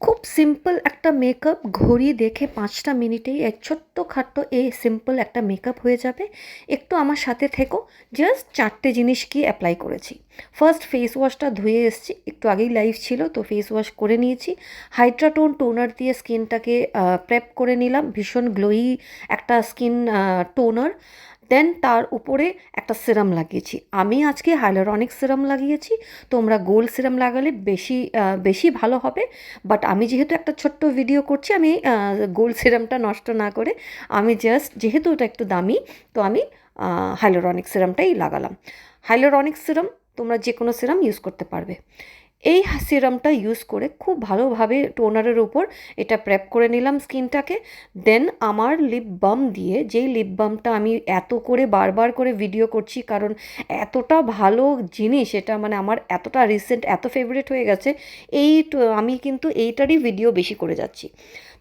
খুব সিম্পল একটা মেকআপ, ঘড়ি দেখে ৫টা মিনিটেই এক ছোট্টখাট্টো এই সিম্পল একটা মেকআপ হয়ে যাবে। একটু আমার সাথে থেকো। জাস্ট ৪টে জিনিস কি অ্যাপ্লাই করেছি। ফার্স্ট ফেস ওয়াশটা ধুয়ে এসেছি, একটু আগেই লাইভ ছিল তো ফেস ওয়াশ করে নিয়েছি। হাইড্রাটোন টোনার দিয়ে স্কিনটাকে প্রেপ করে নিলাম, ভীষণ গ্লোয়ি একটা স্কিন টোনার। দেন তার উপরে একটা সিরাম লাগিয়েছি, আমি আজকে হাইলোরনিক সিরাম লাগিয়েছি। তোমরা গোল্ড সিরাম লাগালে বেশি বেশি ভালো হবে, বাট আমি যেহেতু একটা ছোট্ট ভিডিও করছি, আমি গোল্ড সিরামটা নষ্ট না করে আমি জাস্ট, যেহেতু এটা একটু দামি, তো আমি হাইলোরনিক সিরামটাই লাগালাম। হাইলোরনিক সিরাম তোমরা যে কোনো সিরাম ইউজ করতে পারবে। এই সিরামটা ইউজ করে খুব ভালোভাবে টোনারের উপর এটা প্রেপ করে নিলাম স্কিনটাকে। দেন আমার লিপ বাম দিয়ে, যেই লিপ বামটা আমি এত করে বারবার করে ভিডিও করছি কারণ এতটা ভালো জিনিস এটা, মানে আমার এতটা রিসেন্ট এত ফেভারিট হয়ে গেছে, আমি কিন্তু এইটারই ভিডিও বেশি করে যাচ্ছি।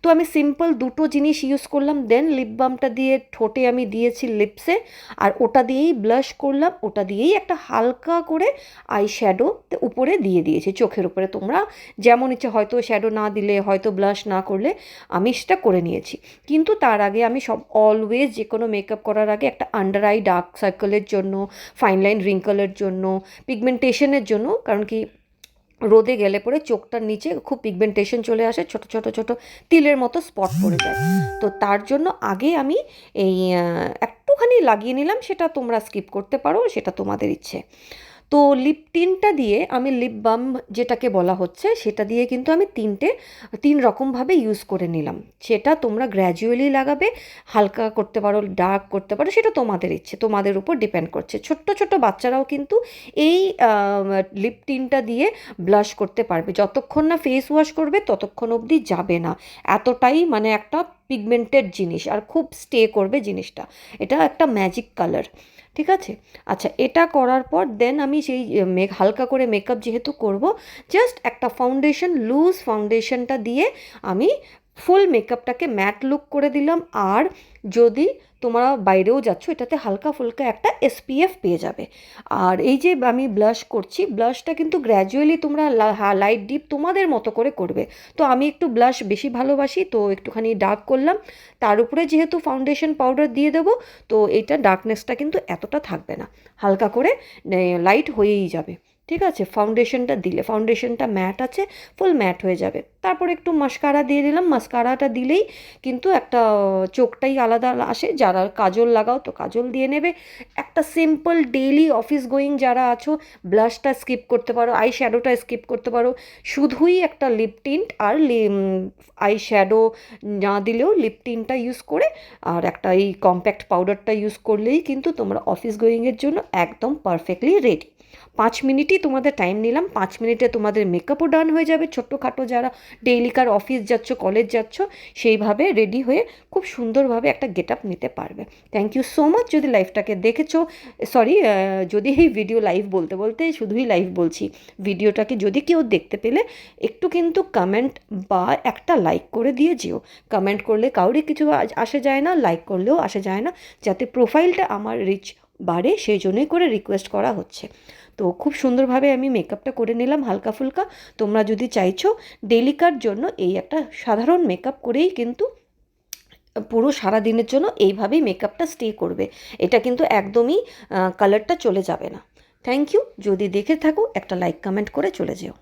তো আমি সিম্পল দুটো জিনিস ইউজ করলাম। দেন লিপ বামটা দিয়ে ঠোঁটে আমি দিয়েছি লিপসে, আর ওটা দিয়েই ব্লাশ করলাম, ওটা দিয়েই একটা হালকা করে আই শ্যাডো উপরে দিয়ে দিয়েছি চোখের উপরে। তোমরা যেমন ইচ্ছে, হয়তো শ্যাডো না দিলে, হয়তো ব্লাশ না করলে, আমি সেটা করে নিয়েছি। কিন্তু তার আগে আমি অলওয়েজ যে কোনো মেকআপ করার আগে একটা আন্ডার আই ডার্ক সার্কেলের জন্য, ফাইন লাইন রিঙ্কলের জন্য, পিগমেন্টেশনের জন্য, কারণ কি রোদে গেলে পরে চোখটার নিচে খুব পিগমেন্টেশন চলে আসে, ছোট ছোট ছোট তিলের মতো স্পট পড়ে যায়। তো তার জন্য আগে আমি এই একটুখানি লাগিয়ে নিলাম, সেটা তোমরা স্কিপ করতে পারো, সেটা তোমাদের ইচ্ছে। তো লিপ টিনটা দিয়ে আমি লিপ বাম যেটাকে বলা হচ্ছে সেটা দিয়ে কিন্তু আমি তিন রকমভাবে ইউজ করে নিলাম। সেটা তোমরা গ্র্যাজুয়ালি লাগাবে, হালকা করতে পারো, ডার্ক করতে পারো, সেটা তোমাদের ইচ্ছে, তোমাদের উপর ডিপেন্ড করছে। ছোট্ট ছোট্ট বাচ্চারাও কিন্তু এই লিপ টিনটা দিয়ে ব্লাশ করতে পারবে, যতক্ষণ না ফেস ওয়াশ করবে ততক্ষণ অবধি যাবে না। এতটাই মানে একটা পিগমেন্টেড জিনিস, আর খুব স্টে করবে জিনিসটা। এটা একটা ম্যাজিক কালার, ঠিক আছে। আচ্ছা, এটা করার পর দেন আমি সেই হালকা করে মেকআপ যেহেতু করব, জাস্ট একটা ফাউন্ডেশন, লুজ ফাউন্ডেশনটা দিয়ে আমি ফুল মেকআপটাকে ম্যাট লুক করে দিলাম। আর যদি তোমরা বাইরেও যাচ্ছ, এটাতে হালকা ফুলকা একটা এসপিএফ পেয়ে যাবে। আর এই যে আমি ব্লাশ করছি, ব্লাশটা কিন্তু গ্র্যাজুয়ালি তোমরা লাইট ডিপ তোমাদের মতো করে করবে। তো আমি একটু ব্লাশ বেশি ভালোবাসি, তো একটুখানি ডার্ক করলাম। তার উপরে যেহেতু ফাউন্ডেশন পাউডার দিয়ে দেবো, তো এইটা ডার্কনেসটা কিন্তু এতটা থাকবে না, হালকা করে লাইট হয়েই যাবে, ঠিক আছে। ফাউন্ডেশনটা দিলে, ফাউন্ডেশনটা ম্যাট আছে, ফুল ম্যাট হয়ে যাবে। তারপর একটু মাস্কারা দিয়ে দিলাম, মাস্কারাটা দিলেই কিন্তু একটা চোখটাই আলাদা আসে। যারা কাজল লাগাও তো কাজল দিয়ে নেবে। একটা সিম্পল ডেইলি অফিস গোয়িং যারা আছো, ব্লাশটা স্কিপ করতে পারো, আই শ্যাডোটা স্কিপ করতে পারো, শুধুই একটা লিপ টিন্ট আর আই শ্যাডো না দিলেও লিপ টিন্টটা ইউজ করে, আর একটা এই কম্প্যাক্ট পাউডারটা ইউজ করলেই কিন্তু তোমরা অফিস গোয়িংয়ের জন্য একদম পারফেক্টলি রেডি। 5 মিনিটই তোমাদের টাইম নিলাম, 5 মিনিটে তোমাদের মেকআপও ডান হয়ে যাবে। ছোট্টখাটো যারা ডেইলিকার অফিস যাচ্ছ, কলেজ যাচ্ছ, সেইভাবে রেডি হয়ে খুব সুন্দরভাবে একটা গেট আপ নিতে পারবে। Thank you so much. যদি লাইভটাকে দেখেছো, সরি, যদি এই ভিডিও লাইভ বলতে বলতে শুধুই লাইভ বলছি, ভিডিওটাকে যদি কেউ দেখতে পেলে একটু কিন্তু কমেন্ট বা একটা লাইক করে দিয়ে যেও। কমেন্ট করলে কাউরই কিছু আসে যায় না, লাইক করলেও আসে যায় না, যাতে প্রোফাইলটা আমার রিচ বাড়ে, সেই জন্যই করে রিকোয়েস্ট করা হচ্ছে। তো খুব সুন্দরভাবে আমি মেকআপটা করে নিলাম হালকা ফুলকা। তোমরা যদি চাইছো ডেলিকার জন্য এই একটা সাধারণ মেকআপ করেই কিন্তু পুরো সারা দিনের জন্য এইভাবেই মেকআপটা স্টে করবে, এটা কিন্তু একদমই কালারটা চলে যাবে না। Thank you. যদি দেখে থাকো একটা লাইক কমেন্ট করে চলে যেও।